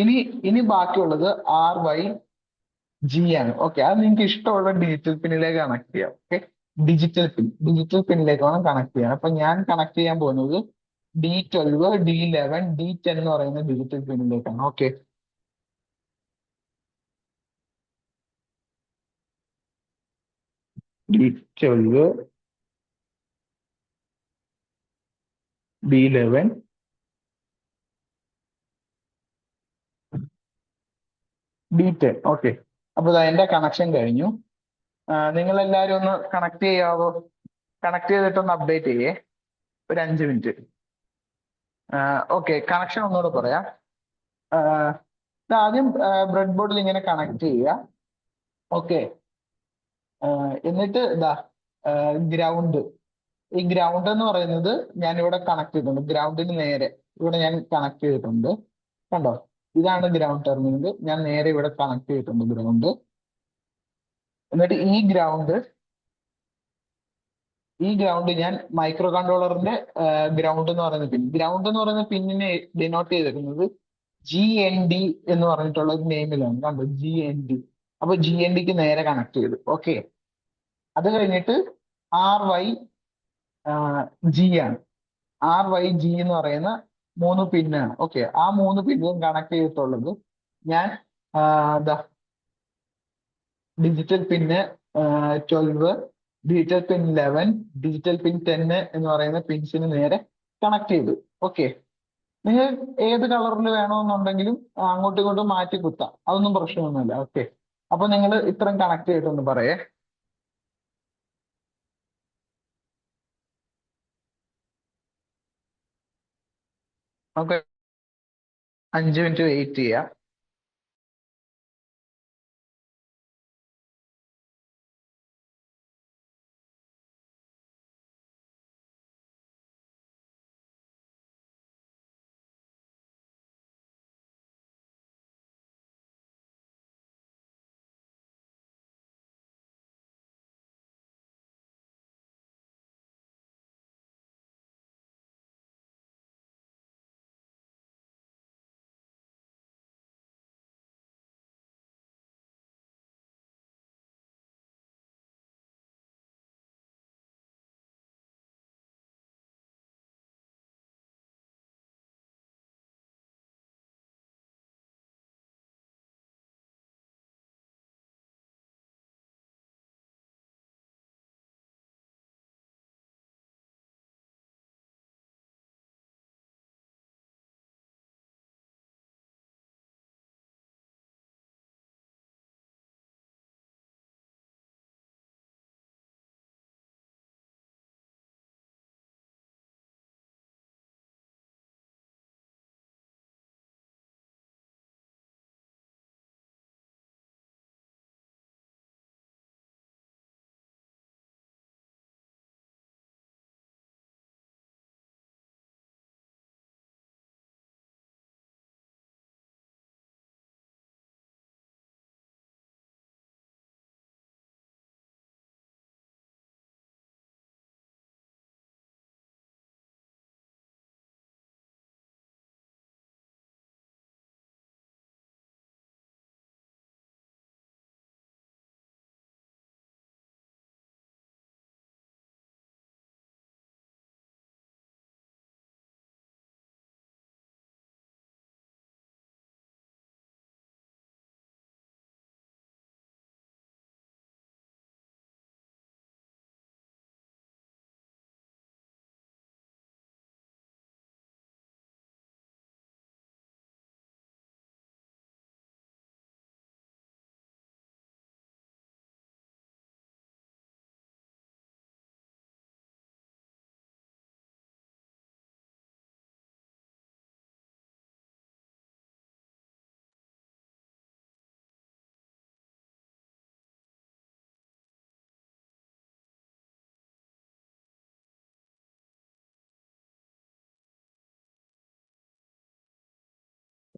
ഇനി ഇനി ബാക്കിയുള്ളത് RYG ആണ്. ഓക്കെ. അത് നിങ്ങൾക്ക് ഇഷ്ടമുള്ള ഡിജിറ്റൽ പിന്നിലേക്ക് കണക്ട് ചെയ്യാം. ഓക്കെ. ഡിജിറ്റൽ പിന്നിലേക്ക് വേണം കണക്ട് ചെയ്യാൻ. അപ്പൊ ഞാൻ കണക്ട് ചെയ്യാൻ പോകുന്നത് D12, D11, D10 എന്ന് പറയുന്ന digital പിന്നിലേക്കാണ്. Okay. D12, D11, D10. Okay. അപ്പൊ ദാ എന്റെ കണക്ഷൻ കഴിഞ്ഞു. നിങ്ങൾ എല്ലാവരും ഒന്ന് കണക്ട് ചെയ്യാവോ? കണക്ട് ചെയ്തിട്ടൊന്ന് അപ്ഡേറ്റ് ചെയ്യേ, ഒരു 5 മിനിറ്റ്. ഓക്കെ. കണക്ഷൻ ഒന്നുകൂടെ പറയാം. ആദ്യം ബ്രെഡ് ബോർഡിൽ ഇങ്ങനെ കണക്ട് ചെയ്യുക. ഓക്കെ. എന്നിട്ട് ഇതാ ഗ്രൗണ്ട്, ഈ ഗ്രൗണ്ട് എന്ന് പറയുന്നത് ഞാൻ ഇവിടെ കണക്ട് ചെയ്തിട്ടുണ്ട്. ഗ്രൗണ്ടിന് നേരെ ഇവിടെ ഞാൻ കണക്ട് ചെയ്തിട്ടുണ്ട്. കണ്ടോ? ഇതാണ് ഗ്രൗണ്ട് ടെർമിനൽ. ഞാൻ നേരെ ഇവിടെ കണക്ട് ചെയ്തിട്ടുണ്ട് ഗ്രൗണ്ട്. എന്നിട്ട് ഈ ഗ്രൗണ്ട് ഞാൻ മൈക്രോ കൺട്രോളറിന്റെ ഗ്രൗണ്ട് എന്ന് പറയുന്ന പിന്നിനെ ഡിനോട്ട് ചെയ്തിരിക്കുന്നത് GND എന്ന് പറഞ്ഞിട്ടുള്ള ഒരു നെയിമിലാണ്. കണ്ടോ? GND. അപ്പൊ GNDക്ക് നേരെ കണക്ട് ചെയ്തു. ഓക്കെ. അത് കഴിഞ്ഞിട്ട് RYG ആണ്. RYG എന്ന് പറയുന്ന 3 പിന്നാണ്. ഓക്കെ. ആ 3 പിന്നും കണക്ട് ചെയ്തിട്ടുള്ളത് ഞാൻ ഡിജിറ്റൽ പിന്ന് 12, ഡിജിറ്റൽ പിൻ 11, ഡിജിറ്റൽ പിൻ 10 എന്ന് പറയുന്ന പിൻസിന് നേരെ കണക്ട് ചെയ്തു. ഓക്കെ. നിങ്ങൾ ഏത് കളറിൽ വേണമെന്നുണ്ടെങ്കിലും അങ്ങോട്ടും ഇങ്ങോട്ടും മാറ്റി കുത്താം. അതൊന്നും പ്രശ്നമൊന്നുമില്ല. ഓക്കെ. അപ്പൊ നിങ്ങൾ ഇത്രയും കണക്ട് ചെയ്തിട്ടൊന്ന് പറയേ. നമുക്ക് 5 മിനിറ്റ് വെയിറ്റ് ചെയ്യാം.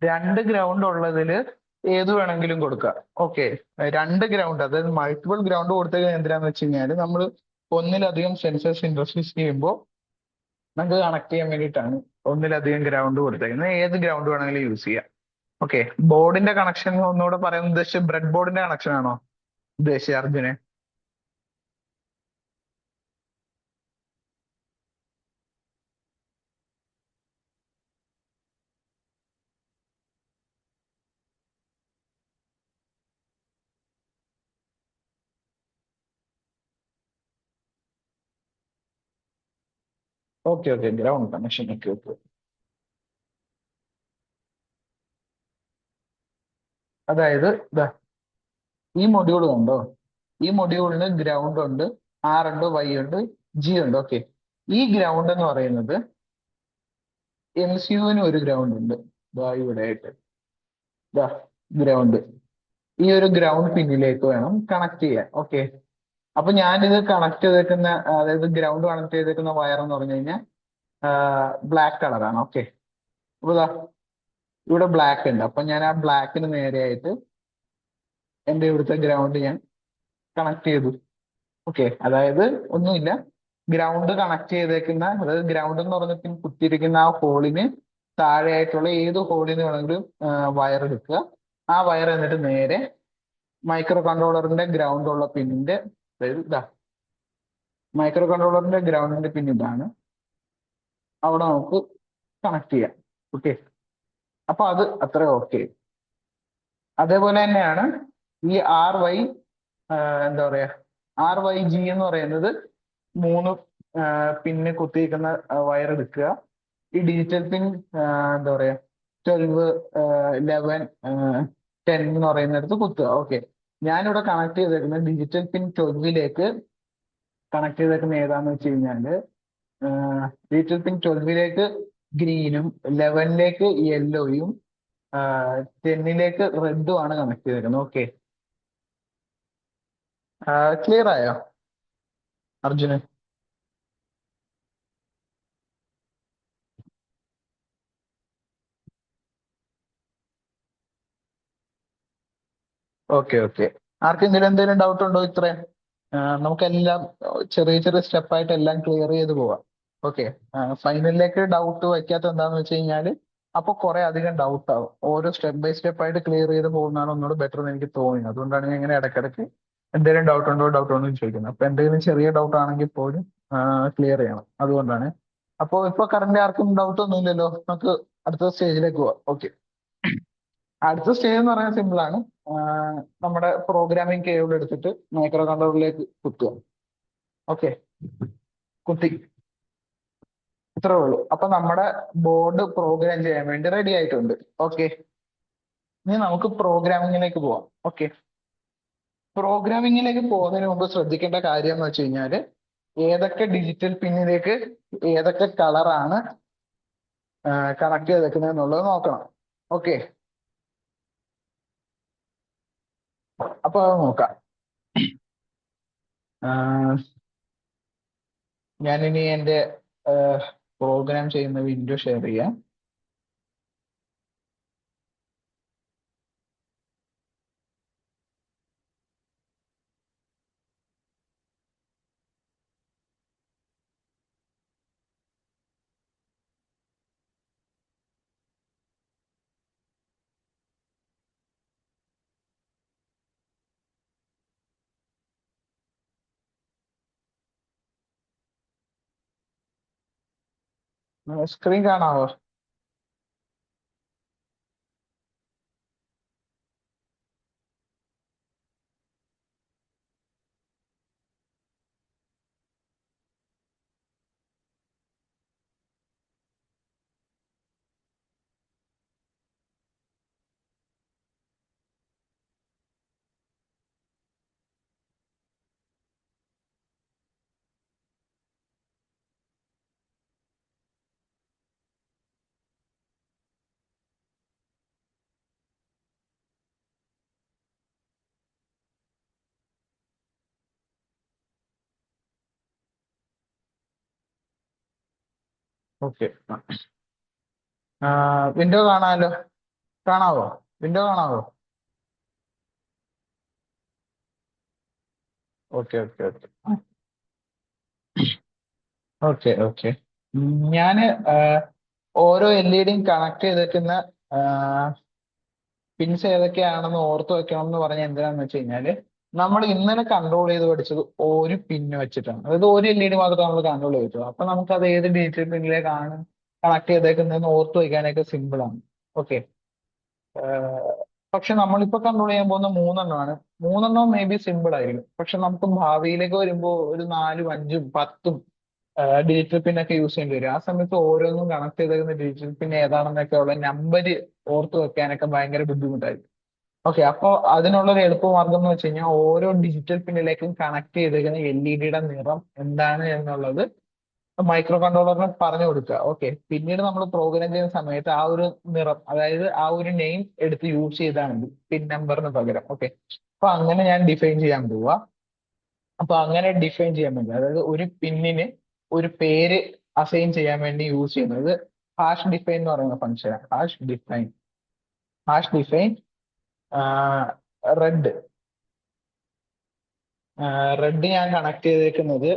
രണ്ട് ഗ്രൗണ്ട് ഉള്ളതിൽ ഏത് വേണമെങ്കിലും കൊടുക്കാം. ഓക്കെ. രണ്ട് ഗ്രൗണ്ട്, അതായത് മൾട്ടിപ്പിൾ ഗ്രൗണ്ട് കൊടുത്തു കഴിഞ്ഞാൽ എന്തിനാന്ന് വെച്ച് കഴിഞ്ഞാൽ നമ്മൾ ഒന്നിലധികം സെൻസേഴ്സ് ഇൻട്രൊഡ്യൂസ് ചെയ്യുമ്പോൾ നമുക്ക് കണക്ട് ചെയ്യാൻ വേണ്ടിയിട്ടാണ് ഒന്നിലധികം ഗ്രൗണ്ട് കൊടുത്തേക്കുന്നത്. ഏത് ഗ്രൗണ്ട് വേണമെങ്കിലും യൂസ് ചെയ്യാം. ഓക്കെ. ബോർഡിന്റെ കണക്ഷൻ ഒന്നുകൂടെ പറയാൻ ഉദ്ദേശിച്ച ബ്രെഡ് ബോർഡിന്റെ കണക്ഷൻ ആണോ ഉദ്ദേശിച്ചത് അർജുനെ? Okay okay, ground connection. Okay okay. അതായത് ദാ ഈ മൊഡ്യൂൾ കണ്ടോ? ഈ മൊഡ്യൂളിന് ഗ്രൗണ്ട് ഉണ്ട്, ആർ ഉണ്ട്, വൈ ഉണ്ട്, ജി ഉണ്ട്. ഓക്കെ. ഈ ഗ്രൗണ്ട് എന്ന് പറയുന്നത് എം സി യുവിന് ഒരു ഗ്രൗണ്ട് ഉണ്ട്. ദാ ഇവിടെ ആയിട്ട് ദാ ഗ്രൗണ്ട്. ഈ ഒരു ഗ്രൗണ്ട് പിന്നിലേക്ക് വേണം കണക്ട് ചെയ്യാൻ. ഓക്കെ. അപ്പൊ ഞാനിത് കണക്ട് ചെയ്തേക്കുന്ന, അതായത് ഗ്രൗണ്ട് കണക്ട് ചെയ്തേക്കുന്ന വയർ എന്ന് പറഞ്ഞു കഴിഞ്ഞാൽ ബ്ലാക്ക് കളറാണ്. ഓക്കെ. അപ്പൊ ദാ ഇവിടെ ബ്ലാക്ക് ഉണ്ട്. അപ്പൊ ഞാൻ ആ ബ്ലാക്കിന് നേരെയായിട്ട് എന്റെ ഇവിടുത്തെ ഗ്രൗണ്ട് ഞാൻ കണക്ട് ചെയ്തു. ഓക്കെ. അതായത് ഒന്നുമില്ല, ഗ്രൗണ്ട് കണക്ട് ചെയ്തേക്കുന്ന, അതായത് ഗ്രൗണ്ട് എന്ന് പറഞ്ഞിട്ട് കുത്തിയിരിക്കുന്ന ആ ഹോളിന് താഴെയായിട്ടുള്ള ഏത് ഹോളിന് വേണമെങ്കിലും വയർ എടുക്കുക. ആ വയർ എന്നിട്ട് നേരെ മൈക്രോ കൺട്രോളറിന്റെ ഗ്രൗണ്ട് ഉള്ള പിന്നിന്റെ, അതായത് ഇതാ മൈക്രോ കൺട്രോളറിന്റെ ഗ്രൗണ്ടിന്റെ പിൻ ഇതാണ്, അവിടെ നമുക്ക് കണക്ട് ചെയ്യാം. ഓക്കെ. അപ്പൊ അത് അത്ര ഓക്കെ. അതേപോലെ തന്നെയാണ് ഈ ആർ വൈ, എന്താ പറയാ, ആർ വൈ ജി എന്ന് പറയുന്നത് മൂന്ന് പിന്ന് കുത്തിയിരിക്കുന്ന വയർ എടുക്കുക. ഈ ഡിജിറ്റൽ പിൻ എന്താ പറയാ 12, 11, 10 എന്ന് പറയുന്നിടത്ത് കുത്തുക. ഓക്കെ. ഞാനിവിടെ കണക്ട് ചെയ്തേക്കുന്നത് ഡിജിറ്റൽ പിൻ 12ലേക്ക് കണക്ട് ചെയ്തേക്കുന്ന ഏതാന്ന് വെച്ച് കഴിഞ്ഞാല് ഡിജിറ്റൽ പിൻ 12ലേക്ക് ഗ്രീനും, 11ലേക്ക് യെല്ലോയും, 10ലേക്ക് റെഡും ആണ് കണക്ട് ചെയ്തേക്കുന്നത്. ഓക്കെ. ക്ലിയർ ആയോ അർജുന്? Okay okay. ആർക്കെങ്കിലും എന്തെങ്കിലും ഡൗട്ട് ഉണ്ടോ? ഇത്രയും നമുക്കെല്ലാം ചെറിയ ചെറിയ സ്റ്റെപ്പായിട്ട് എല്ലാം ക്ലിയർ ചെയ്ത് പോവാം. ഓക്കെ. ഫൈനലിലേക്ക് ഡൗട്ട് വയ്ക്കാത്ത എന്താന്ന് വെച്ച് കഴിഞ്ഞാല് അപ്പൊ കുറെ അധികം ഡൗട്ട് ആവും. ഓരോ സ്റ്റെപ്പ് ബൈ സ്റ്റെപ്പ് ആയിട്ട് ക്ലിയർ ചെയ്ത് പോകുന്നതാണ് ഒന്നുകൂടെ ബെറ്റർ എന്ന് എനിക്ക് തോന്നി. അതുകൊണ്ടാണ് ഞാൻ ഇങ്ങനെ ഇടയ്ക്കിടയ്ക്ക് എന്തെങ്കിലും ഡൗട്ട് ഉണ്ടോ എന്ന് ചോദിക്കുന്നത്. അപ്പൊ എന്തെങ്കിലും ചെറിയ ഡൗട്ട് ആണെങ്കിൽ പോലും ക്ലിയർ ചെയ്യണം. അതുകൊണ്ടാണ്. അപ്പൊ ഇപ്പൊ കറന്റ് ആർക്കും ഡൗട്ട് ഒന്നും ഇല്ലല്ലോ. നമുക്ക് അടുത്ത സ്റ്റേജിലേക്ക് പോവാം. ഓക്കെ. അടുത്ത സ്റ്റേജ് എന്ന് പറയാൻ സിമ്പിൾ ആണ്. നമ്മുടെ പ്രോഗ്രാമിംഗ് കേബിൾ എടുത്തിട്ട് മൈക്രോ കൺട്രോളറിലേക്ക് കുത്തുക. ഓക്കെ. കുത്തി. ഇത്രേ ഉള്ളൂ. അപ്പൊ നമ്മുടെ ബോർഡ് പ്രോഗ്രാം ചെയ്യാൻ വേണ്ടി റെഡി ആയിട്ടുണ്ട്. ഓക്കെ. ഇനി നമുക്ക് പ്രോഗ്രാമിങ്ങിലേക്ക് പോവാം. ഓക്കെ. പ്രോഗ്രാമിങ്ങിലേക്ക് പോകുന്നതിന് മുമ്പ് ശ്രദ്ധിക്കേണ്ട കാര്യം എന്ന് വെച്ച് കഴിഞ്ഞാല് ഏതൊക്കെ ഡിജിറ്റൽ പിന്നിലേക്ക് ഏതൊക്കെ കളറാണ് കണക്ട് ചെയ്തേക്കുന്നത് എന്നുള്ളത് നോക്കണം. ഓക്കെ. അപ്പൊ അത് നോക്കാം. ഞാനിനി എൻ്റെ പ്രോഗ്രാം ചെയ്യുന്ന വിൻഡോ ഷെയർ ചെയ്യാം. സ്ക്രീൻ കാണാവോ? ഓക്കെ. വിൻഡോ കാണാമല്ലോ. കാണാവോ? വിൻഡോ കാണാവോ? Okay okay okay. Okay okay. ഞാന് ഓരോ എൽ ഇ ഡിയും കണക്ട് ചെയ്തേക്കുന്ന പിൻസ് ഏതൊക്കെയാണെന്ന് ഓർത്ത് വെക്കണം എന്ന് പറഞ്ഞ എന്തിനാന്ന് വെച്ച് കഴിഞ്ഞാല് നമ്മൾ ഇന്നലെ കൺട്രോൾ ചെയ്ത് പഠിച്ചത് ഒരു പിന്ന് വെച്ചിട്ടാണ്. അതായത് ഒരു എൽ ഇ ഡി മാത്രം നമ്മൾ കൺട്രോൾ ചെയ്തു. അപ്പൊ നമുക്ക് അത് ഏത് ഡിജിറ്റൽ പിന്നിലേക്കാണ് കണക്ട് ചെയ്തേക്കുന്നതെന്ന് ഓർത്ത് വയ്ക്കാനൊക്കെ സിമ്പിൾ ആണ്. ഓക്കെ. പക്ഷെ നമ്മളിപ്പോ കൺട്രോൾ ചെയ്യാൻ പോകുന്ന മൂന്നെണ്ണമാണ്. മൂന്നെണ്ണം മേ ബി സിമ്പിൾ ആയിരിക്കും. പക്ഷെ നമുക്ക് ഭാവിയിലേക്ക് വരുമ്പോൾ ഒരു നാലും അഞ്ചും പത്തും ഡിജിറ്റൽ പിൻ ഒക്കെ യൂസ് ചെയ്യേണ്ടി വരും. ആ സമയത്ത് ഓരോന്നും കണക്ട് ചെയ്തേക്കുന്ന ഡിജിറ്റൽ പിൻ ഏതാണെന്നൊക്കെ ഉള്ള നമ്പര് ഓർത്ത് വെക്കാനൊക്കെ ഭയങ്കര ബുദ്ധിമുട്ടായിരിക്കും. ഓക്കെ. അപ്പോൾ അതിനുള്ള ഒരു എളുപ്പമാർഗം എന്ന് വെച്ച് കഴിഞ്ഞാൽ ഓരോ ഡിജിറ്റൽ പിന്നിലേക്കും കണക്ട് ചെയ്തേക്കുന്ന എൽ ഇ ഡിയുടെ നിറം എന്താണ് എന്നുള്ളത് മൈക്രോ കൺട്രോളറിന് പറഞ്ഞു കൊടുക്കുക. ഓക്കെ. പിന്നീട് നമ്മൾ പ്രോഗ്രാം ചെയ്യുന്ന സമയത്ത് ആ ഒരു നിറം, അതായത് ആ ഒരു നെയിം എടുത്ത് യൂസ് ചെയ്താൽ മതി പിൻ നമ്പറിന് പകരം. ഓക്കെ. അപ്പൊ അങ്ങനെ ഞാൻ ഡിഫൈൻ ചെയ്യാൻ പോവാ. അപ്പൊ അങ്ങനെ ഡിഫൈൻ ചെയ്യാൻ വേണ്ടി, അതായത് ഒരു പിന്നിന് ഒരു പേര് അസൈൻ ചെയ്യാൻ വേണ്ടി യൂസ് ചെയ്യുന്നത് ഹാഷ് ഡിഫൈൻ എന്ന് പറയുന്ന ഫംഗ്ഷനാണ്. ഹാഷ് ഡിഫൈൻ റെഡ് റെഡ് ഞാൻ കണക്ട് ചെയ്തേക്കുന്നത്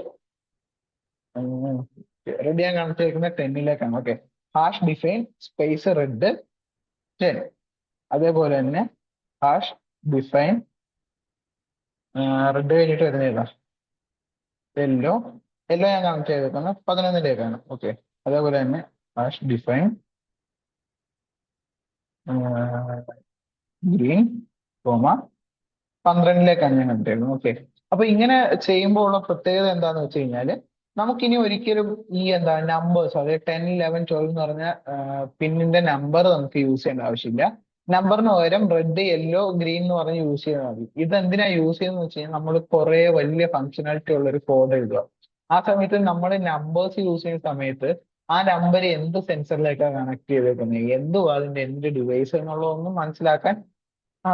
റെഡ് ഞാൻ കണക്ട് ചെയ്തേക്കുന്നത് ടെന്നിലേക്കാണ്. Okay. Hash define space red 10. അതേപോലെ തന്നെ ഹാഷ് ഡിഫൈൻ റെഡ് കഴിഞ്ഞിട്ട് വരുന്ന ഏതാ? യെല്ലോ. യെല്ലോ ഞാൻ കണക്ട് ചെയ്തേക്കുന്നത് 11ലേക്കാണ്. ഓക്കെ. അതേപോലെ തന്നെ ഹാഷ് ഡിഫൈൻ ഗ്രീൻ കോമ 12ലേക്കാണ് ഞാൻ കണക്ട് ചെയ്യുന്നത്. ഓക്കെ. അപ്പൊ ഇങ്ങനെ ചെയ്യുമ്പോൾ ഉള്ള പ്രത്യേകത എന്താന്ന് വെച്ച് കഴിഞ്ഞാല് നമുക്കിനി ഒരിക്കലും ഈ എന്താ നമ്പേഴ്സ്, അതായത് 10, 11, 12 എന്ന് പറഞ്ഞ പിന്നിന്റെ നമ്പർ നമുക്ക് യൂസ് ചെയ്യേണ്ട ആവശ്യമില്ല. നമ്പറിന് പകരം റെഡ്, യെല്ലോ, ഗ്രീൻ എന്ന് പറഞ്ഞ് യൂസ് ചെയ്താൽ മതി. ഇത് എന്തിനാ യൂസ് ചെയ്യുന്നത് വെച്ച് കഴിഞ്ഞാൽ നമ്മൾ കുറെ വലിയ ഫംഗ്ഷനാലിറ്റി ഉള്ള ഒരു കോഡ് എഴുതുക. ആ സമയത്ത് നമ്മൾ നമ്പേഴ്സ് യൂസ് ചെയ്യുന്ന സമയത്ത് ആ നമ്പർ എന്ത് സെൻസറിലേക്കാണ് കണക്ട് ചെയ്തേക്കുന്നത്, എന്തുവാ അതിന്റെ എന്ത് ഡിവൈസ് എന്നുള്ളതൊന്നും മനസ്സിലാക്കാൻ ആ,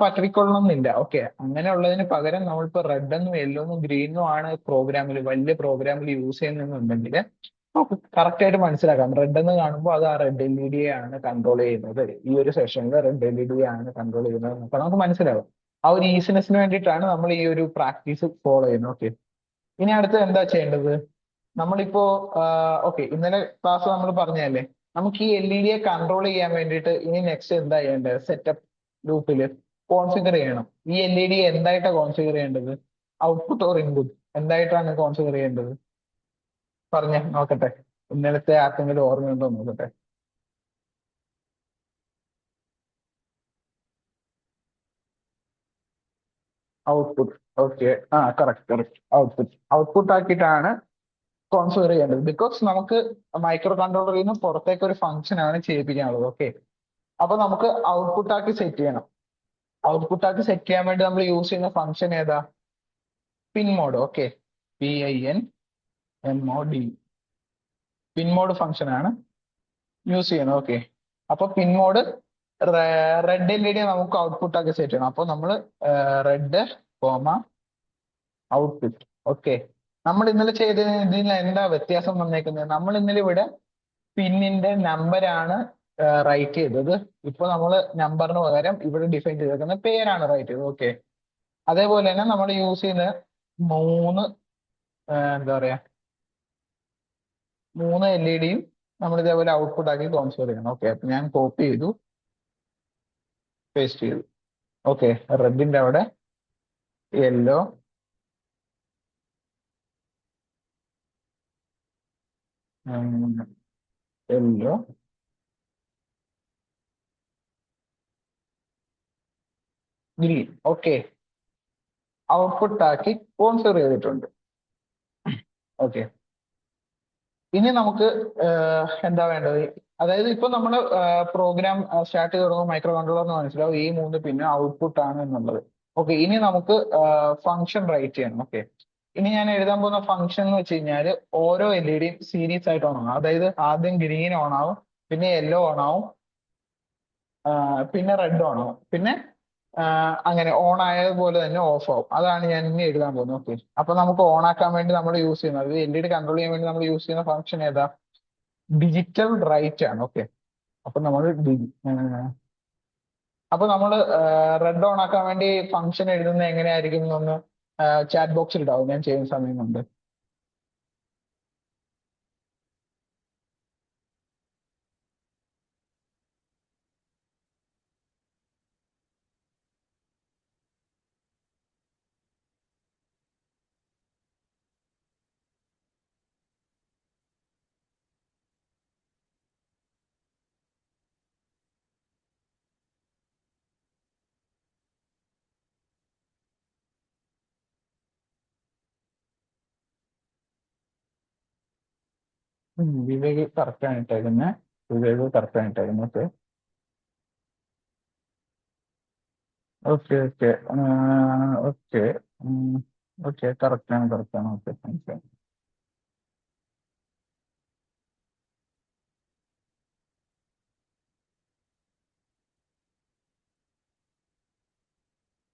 പറ്റിക്കൊള്ളണമെന്നില്ല. ഓക്കെ. അങ്ങനെയുള്ളതിന് പകരം നമ്മളിപ്പോ റെഡ് എന്നും യെല്ലോ എന്നും ഗ്രീനും ആണ് പ്രോഗ്രാമിൽ, വലിയ പ്രോഗ്രാമിൽ യൂസ് ചെയ്യുന്നുണ്ടെങ്കിൽ നമുക്ക് കറക്റ്റ് ആയിട്ട് മനസ്സിലാക്കാം. റെഡ് എന്ന് കാണുമ്പോൾ അത് ആ റെഡ് എൽ ഇ ഡി ആണ് കൺട്രോൾ ചെയ്യുന്നത്, ഈ ഒരു സെഷനിൽ റെഡ് എൽ ഇ ഡി ആണ് കൺട്രോൾ ചെയ്യുന്നത് എന്നൊക്കെ നമുക്ക് മനസ്സിലാവും. ആ ഒരു ഈസിനെസ്സിന് വേണ്ടിയിട്ടാണ് നമ്മൾ ഈ ഒരു പ്രാക്ടീസ് ഫോളോ ചെയ്യുന്നത്. ഓക്കെ. ഇനി അടുത്ത് എന്താ ചെയ്യേണ്ടത്? നമ്മളിപ്പോ ഓക്കെ, ഇന്നലെ ക്ലാസ് നമ്മൾ പറഞ്ഞതല്ലേ, നമുക്ക് ഈ എൽ ഇ ഡിയെ കൺട്രോൾ ചെയ്യാൻ വേണ്ടിയിട്ട് ഇനി നെക്സ്റ്റ് എന്താ ചെയ്യേണ്ടത്? സെറ്റപ്പ് ലൂപ്പിൽ കോൺഫിഗർ ചെയ്യണം. ഈ എൽ ഇ ഡി എന്തായിട്ടാണ് കോൺഫിഗർ ചെയ്യേണ്ടത്? ഔട്ട്പുട്ട് ഓർ ഇൻപുട്ട് എന്തായിട്ടാണ് കോൺഫിഗർ ചെയ്യേണ്ടത്? പറഞ്ഞേ നോക്കട്ടെ. ഇന്നലത്തെ ആർക്കെങ്കിലും ഓർമ്മയുണ്ടോ നോക്കട്ടെ. ഔട്ട്പുട്ട്. ഓക്കെ. ആ, കറക്റ്റ് കറക്റ്റ്. ഔട്ട്പുട്ട് ആക്കിയിട്ടാണ് കോൺഫിഗർ ചെയ്യേണ്ടത്. ബിക്കോസ് നമുക്ക് മൈക്രോ കൺട്രോളറിൽ നിന്ന് പുറത്തേക്ക് ഒരു ഫംഗ്ഷൻ ആണ് ചെയ്യിപ്പിക്കാനുള്ളത്. ഓക്കെ. അപ്പൊ നമുക്ക് ഔട്ട്പുട്ട് ആക്കി സെറ്റ് ചെയ്യണം. ഔട്ട്പുട്ട് ആക്കി സെറ്റ് ചെയ്യാൻ വേണ്ടി നമ്മൾ യൂസ് ചെയ്യുന്ന ഫംഗ്ഷൻ ഏതാ? Pin mode. Okay. PINMOD. Pin mode function ആണ് യൂസ് ചെയ്യുന്നത്. ഓക്കെ. അപ്പൊ pin mode red L E D നമുക്ക് ഔട്ട്പുട്ട് ആക്കി സെറ്റ് ചെയ്യണം. അപ്പൊ നമ്മൾ റെഡ് കോമ ഔട്ട്പുട്ട്. ഓക്കെ. നമ്മൾ ഇന്നലെ ചെയ്തതിൽ എന്താ വ്യത്യാസം വന്നേക്കുന്നത്? നമ്മൾ ഇന്നലെ ഇവിടെ പിന്നിന്റെ നമ്പരാണ് റൈറ്റ് ചെയ്തത്. ഇപ്പൊ നമ്മൾ നമ്പറിന് പകരം ഇവിടെ ഡിഫൈൻ ചെയ്തേക്കുന്ന പേരാണ് റൈറ്റ് ചെയ്തത്. ഓക്കെ. അതേപോലെ തന്നെ നമ്മൾ യൂസ് ചെയ്യുന്ന മൂന്ന് എന്താ പറയാ, മൂന്ന് എൽ ഇ ഡിയും നമ്മൾ ഇതേപോലെ ഔട്ട്പുട്ട് ആക്കി കോൺഫിഗർ ചെയ്യണം. ഓക്കെ. അപ്പൊ ഞാൻ കോപ്പി ചെയ്തു, പേസ്റ്റ് ചെയ്തു. ഓക്കെ. റെഡിന്റെ അവിടെ yellow, yellow, green. Okay. Output ആക്കി കോൺഫിഗർ ചെയ്തിട്ടുണ്ട്. ഓക്കെ. ഇനി നമുക്ക് എന്താ വേണ്ടത്? അതായത് ഇപ്പൊ നമ്മൾ പ്രോഗ്രാം സ്റ്റാർട്ട് ചെയ്ത് തുടങ്ങുമ്പോൾ മൈക്രോ കൺട്രോളറിന് മനസ്സിലാവും ഈ മൂന്ന് പിന്നെ ഔട്ട്പുട്ട് ആണ് എന്നുള്ളത്. ഓക്കെ. ഇനി നമുക്ക് ഫംഗ്ഷൻ റൈറ്റ് ചെയ്യണം. ഓക്കെ. ഇനി ഞാൻ എഴുതാൻ പോകുന്ന ഫംഗ്ഷൻ എന്ന് വെച്ച് കഴിഞ്ഞാൽ ഓരോ എൽ ഇ ഡിയും സീരീസ് ആയിട്ട് ഓൺ ആവും. അതായത് ആദ്യം ഗ്രീൻ ഓൺ ആവും, പിന്നെ യെല്ലോ ഓൺ ആവും, പിന്നെ റെഡ് ഓൺ ആവും, പിന്നെ അങ്ങനെ ഓൺ ആയതുപോലെ തന്നെ ഓഫ് ആവും. അതാണ് ഞാൻ ഇനി എഴുതാൻ പോകുന്നത്. ഓക്കെ. അപ്പൊ നമുക്ക് ഓൺ ആക്കാൻ വേണ്ടി നമ്മൾ യൂസ് ചെയ്യുന്നത്, എൽ ഇ ഡി കൺട്രോൾ ചെയ്യാൻ വേണ്ടി നമ്മൾ യൂസ് ചെയ്യുന്ന ഫംഗ്ഷൻ ഏതാ? ഡിജിറ്റൽ റൈറ്റ് ആണ്. ഓക്കെ. അപ്പൊ നമ്മൾ അപ്പൊ നമ്മൾ റെഡ് ഓൺ ആക്കാൻ വേണ്ടി ഫംഗ്ഷൻ എഴുതുന്നത് എങ്ങനെയായിരിക്കും എന്നൊന്ന് ചാറ്റ് ബോക്സിൽ ഇടാവും ഞാൻ ചെയ്യുന്ന സമയം കൊണ്ട്. വിവേക് കറക്റ്റ് ആണ് ഇട്ടേക്കുന്നത്. വിവേക് കറക്റ്റ് ആണ് ഇട്ടേക്കുന്നത്. Okay okay okay okay okay correct ആണ് കറക്റ്റ് ആണ്. Okay thank you.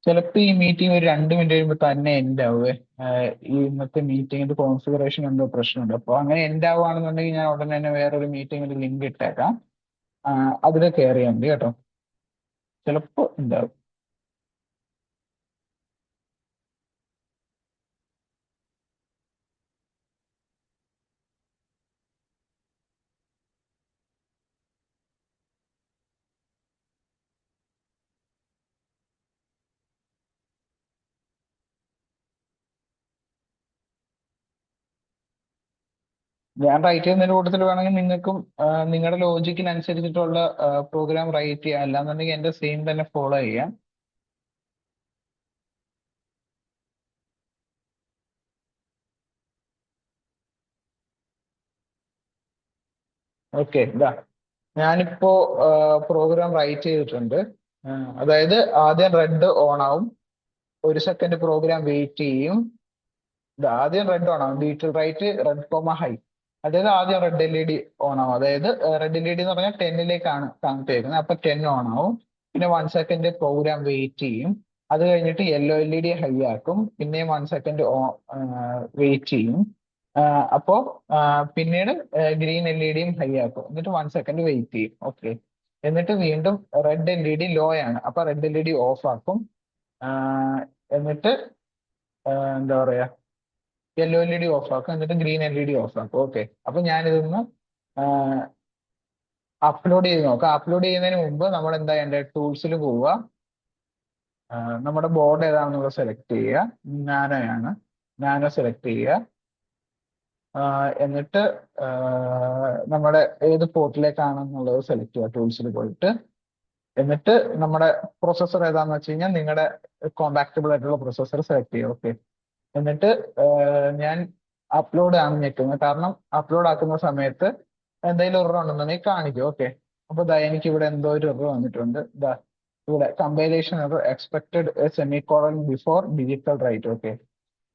ചിലപ്പോൾ ഈ മീറ്റിംഗ് ഒരു 2 മിനിറ്റ് കഴിയുമ്പോൾ തന്നെ എൻഡ് ആവുമേ. ഈ ഇന്നത്തെ മീറ്റിംഗിന്റെ കോൺഫിഗറേഷൻ എന്തോ പ്രശ്നമുണ്ട്. അപ്പോൾ അങ്ങനെ എൻഡ് ആവുകയാണെന്നുണ്ടെങ്കിൽ ഞാൻ ഉടനെ തന്നെ വേറൊരു മീറ്റിംഗിന്റെ ലിങ്ക് ഇട്ടേക്കാം. അതിൽ കയറിയാൽ മതി കേട്ടോ. ചിലപ്പോൾ ഉണ്ടാവും. ഞാൻ റൈറ്റ് ചെയ്യുന്നതിന്റെ കൂട്ടത്തിൽ വേണമെങ്കിൽ നിങ്ങൾക്കും നിങ്ങളുടെ ലോജിക്കിനനുസരിച്ചിട്ടുള്ള പ്രോഗ്രാം റൈറ്റ് ചെയ്യാം. അല്ലാന്നുണ്ടെങ്കിൽ എന്റെ സെയിം തന്നെ ഫോളോ ചെയ്യാം. ഓക്കെ ഇതാ ഞാനിപ്പോ പ്രോഗ്രാം റൈറ്റ് ചെയ്തിട്ടുണ്ട്. അതായത് ആദ്യം റെഡ് ഓൺ ആവും, 1 സെക്കൻഡ് പ്രോഗ്രാം വെയിറ്റ് ചെയ്യും. ഇത് ആദ്യം റെഡ് ഓൺ ആവും, detail right red comma high. അതായത് ആദ്യം red L E D on ആവും. അതായത് റെഡ് എൽ ഇ ഡി എന്ന് പറഞ്ഞാൽ 10-ലേക്കാണ് കണക്ട് ചെയ്യുന്നത്. അപ്പൊ 10 ഓൺ ആവും. പിന്നെ 1 സെക്കൻഡ് പ്രോഗ്രാം വെയിറ്റ് ചെയ്യും. അത് കഴിഞ്ഞിട്ട് yellow L E D high ആക്കും. പിന്നെയും 1 സെക്കൻഡ് വെയിറ്റ് ചെയ്യും. അപ്പോ പിന്നീട് ഗ്രീൻ എൽ ഇ ഡിയും ഹൈ ആക്കും. എന്നിട്ട് 1 സെക്കൻഡ് വെയിറ്റ് ചെയ്യും. ഓക്കെ. എന്നിട്ട് വീണ്ടും red L E D low ആണ്. അപ്പൊ red L E D off ആക്കും. എന്നിട്ട് എന്താ പറയാ, yellow L E D off ആക്കും. എന്നിട്ട് green L E D off ആക്കും. ഓക്കെ. അപ്പൊ ഞാനിതൊന്ന് അപ്ലോഡ് ചെയ്ത് നോക്കാം. അപ്ലോഡ് ചെയ്യുന്നതിന് മുമ്പ് നമ്മൾ എന്താ ചെയ്യേണ്ടത്, ടൂൾസിൽ പോവുക. നമ്മുടെ ബോർഡ് ഏതാണെന്നുള്ളത് സെലക്ട് ചെയ്യുക. നാനോയാണ്. നാനോ സെലക്ട് ചെയ്യുക. എന്നിട്ട് നമ്മുടെ ഏത് പോർട്ടിലേക്കാണെന്നുള്ളത് സെലക്ട് ചെയ്യുക ടൂൾസിൽ പോയിട്ട്. എന്നിട്ട് നമ്മുടെ പ്രൊസസ്സർ ഏതാണെന്ന് വെച്ച് കഴിഞ്ഞാൽ നിങ്ങളുടെ കോമ്പാക്റ്റബിൾ ആയിട്ടുള്ള പ്രൊസസ്സർ സെലക്ട് ചെയ്യുക. ഓക്കെ. എന്നിട്ട് ഞാൻ അപ്ലോഡ് ആണ് ഞെക്കുന്നത്. കാരണം അപ്ലോഡ് ആക്കുന്ന സമയത്ത് എന്തെങ്കിലും എറർ ഉണ്ടെന്നുണ്ടെങ്കിൽ കാണിക്കും. ഓക്കെ. അപ്പൊ ദാ എനിക്ക് ഇവിടെ എന്തോ ഒരു എറർ വന്നിട്ടുണ്ട്. ദാ ഇവിടെ compilation error expected semicolon before digital right. Okay.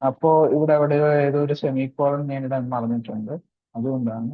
അപ്പോ ഇവിടെ എവിടെയോ ഏതോ ഒരു സെമിക്കോളൻ ഞാൻ ഇടാൻ മറന്നിട്ടുണ്ട്. അതുകൊണ്ടാണ്.